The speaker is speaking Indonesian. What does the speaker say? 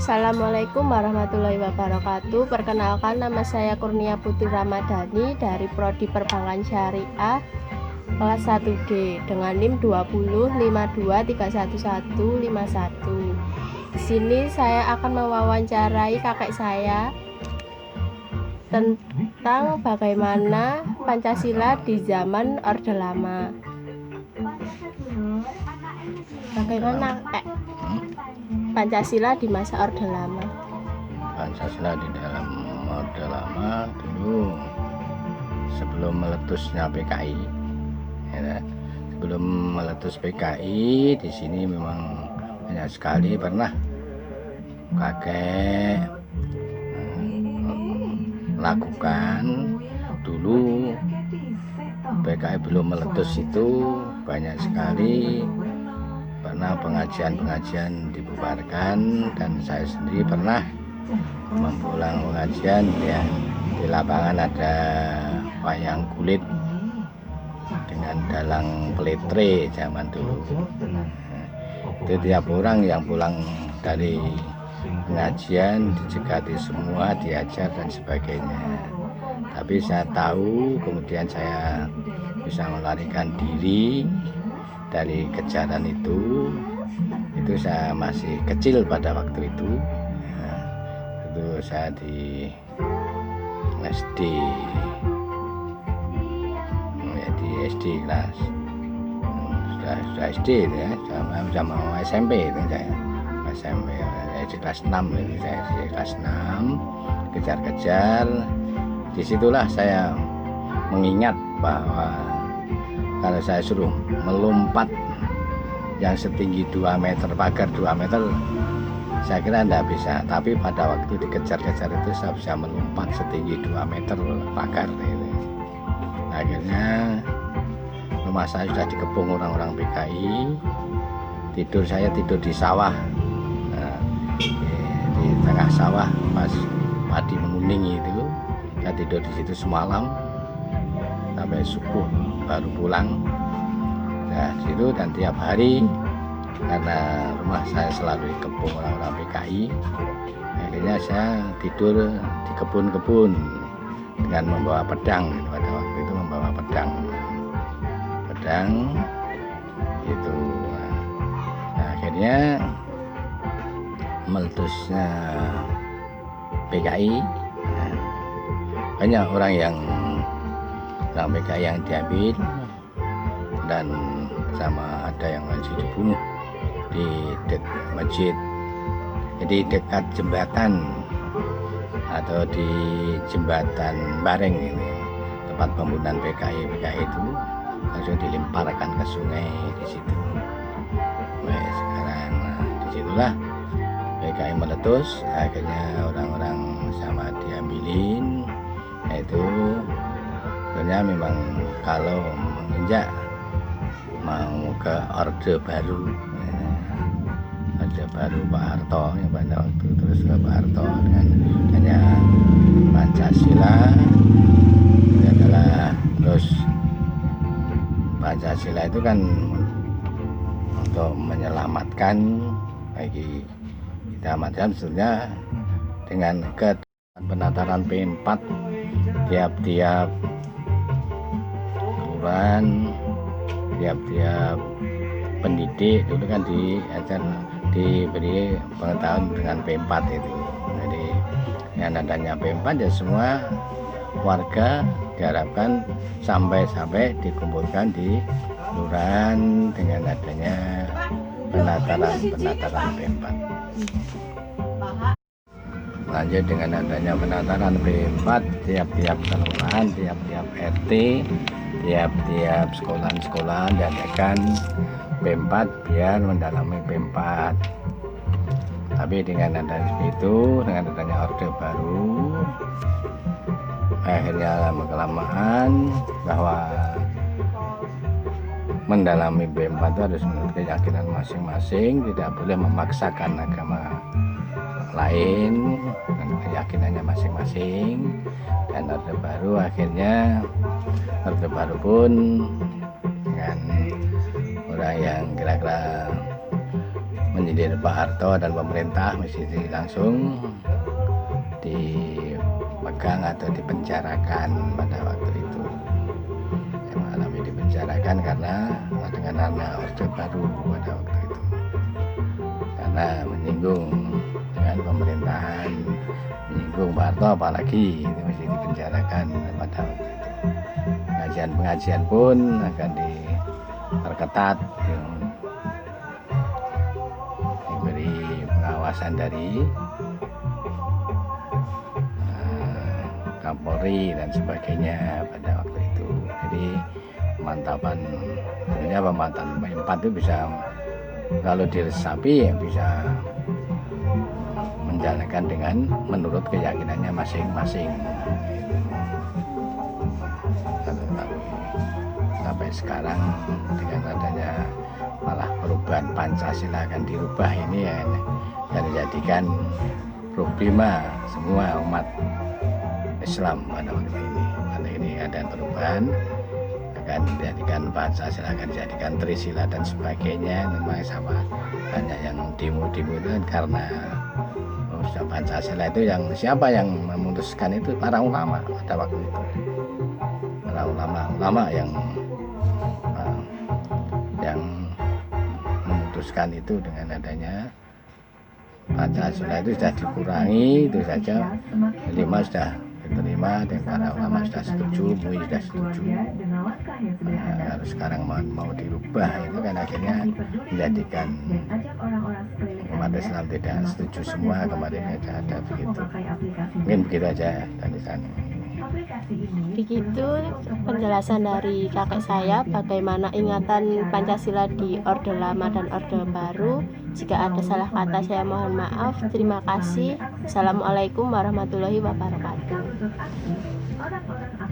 Assalamualaikum warahmatullahi wabarakatuh. Perkenalkan, nama saya Kurnia Putri Ramadhani dari Prodi Perbankan Syariah kelas 1D dengan NIM 205231151. Di sini saya akan mewawancarai kakek saya tentang bagaimana Pancasila di zaman Orde Lama. Bagaimana Pancasila di masa Orde Lama? Pancasila di dalam Orde Lama dulu sebelum meletusnya PKI, ya, sebelum meletus PKI di sini memang banyak sekali pernah kakek melakukan. Dulu PKI belum meletus itu banyak sekali pernah pengajian dibubarkan, dan saya sendiri pernah mempulang pengajian ya. Di lapangan ada wayang kulit dengan dalang peletre zaman dulu. Itu tiap orang yang pulang dari pengajian dicegati semua, diajar dan sebagainya. Tapi saya tahu kemudian saya bisa melarikan diri dari kejaran itu saya masih kecil pada waktu itu. Itu saya di SD, ya, di SD kelas sudah SD ya, sama SMP itu saya SMP SD kelas 6 itu saya SD kelas 6 kejar-kejar. Disitulah saya mengingat bahwa kalau saya suruh melompat yang setinggi 2 meter, pagar 2 meter, saya kira tidak bisa. Tapi pada waktu dikejar-kejar itu saya bisa melompat setinggi 2 meter pagar itu. Akhirnya rumah saya sudah dikepung orang-orang PKI. Saya tidur di sawah, di tengah sawah pas padi menguning itu. Saya tidur di situ semalam sampai subuh baru pulang. Nah, situ, dan tiap hari karena rumah saya selalu dikepung orang-orang PKI, akhirnya saya tidur di kebun-kebun dengan membawa pedang. Pada waktu itu membawa pedang itu. Nah, akhirnya meletusnya PKI, banyak orang PKI yang diambil, dan sama ada yang masih dibunuh di masjid, jadi dekat jembatan atau di jembatan Bareng ini, tempat pembunuhan PKI itu langsung dilemparkan ke sungai di situ. Nah, sekarang disitulah PKI meletus, akhirnya orang-orang sama diambilin. Itu sebenarnya memang kalau menginjak mau ke Orde Baru, Pak Harto yang pada waktu, terus ke Pak Harto dengan adanya Pancasila adalah, terus Pancasila itu kan untuk menyelamatkan bagi kita macam, sebenarnya dengan penataran P4 tiap-tiap kelurahan, tiap-tiap pendidik dulu kan diberi pengetahuan dengan P4 itu. Jadi yang adanya P4 ya semua warga diharapkan sampai dikumpulkan di kelurahan dengan adanya penataran P4. Lanjut dengan adanya penataran P4, tiap-tiap kelurahan, tiap-tiap RT, tiap-tiap sekolah diadakan P4 biar mendalami P4. Tapi dengan adanya itu, dengan adanya Orde Baru, akhirnya lama-kelamaan bahwa mendalami P4 itu harus menurut keyakinan masing-masing, tidak boleh memaksakan agama lain dan keyakinannya masing-masing. Dan Orde Baru akhirnya pun dengan orang yang kira-kira menyindir Pak Harto dan pemerintah mesti langsung dipegang atau dipenjarakan pada waktu itu. Yang mengalami dipenjarakan karena Orde Baru pada waktu itu, karena menyinggung dengan pemerintahan, menyinggung Pak Harto, apalagi itu mesti dipenjarakan pada waktu itu. Pengajian pun akan diperketat, diberi pengawasan dari Kapolri dan sebagainya pada waktu itu. Jadi pemantapan 4 itu bisa, kalau diresapi ya bisa menjalankan dengan menurut keyakinannya masing-masing. Sampai sekarang dengan adanya malah perubahan Pancasila akan dirubah ini ya, dan dijadikan problema semua umat Islam pada waktu ini. Karena ini ada perubahan, akan dijadikan Pancasila, akan dijadikan Trisila dan sebagainya. Memang sama, hanya yang demo-demo itu kan karena Pancasila itu yang siapa yang memutuskan itu? Para ulama pada waktu itu. Para ulama yang memutuskan itu dengan adanya Pancasila itu sudah dikurangi, itu saja 5 sudah diterima dan para ulama sudah setuju, MUI sudah setuju. Kalau sekarang mau dirubah itu kan akhirnya menjadikan umat Islam tidak setuju semua. Kemarin ada begitu. Mungkin begitu aja dari sana. Begitu penjelasan dari kakek saya bagaimana ingatan Pancasila di Orde Lama dan Orde Baru. Jika ada salah kata saya mohon maaf. Terima kasih. Assalamualaikum warahmatullahi wabarakatuh.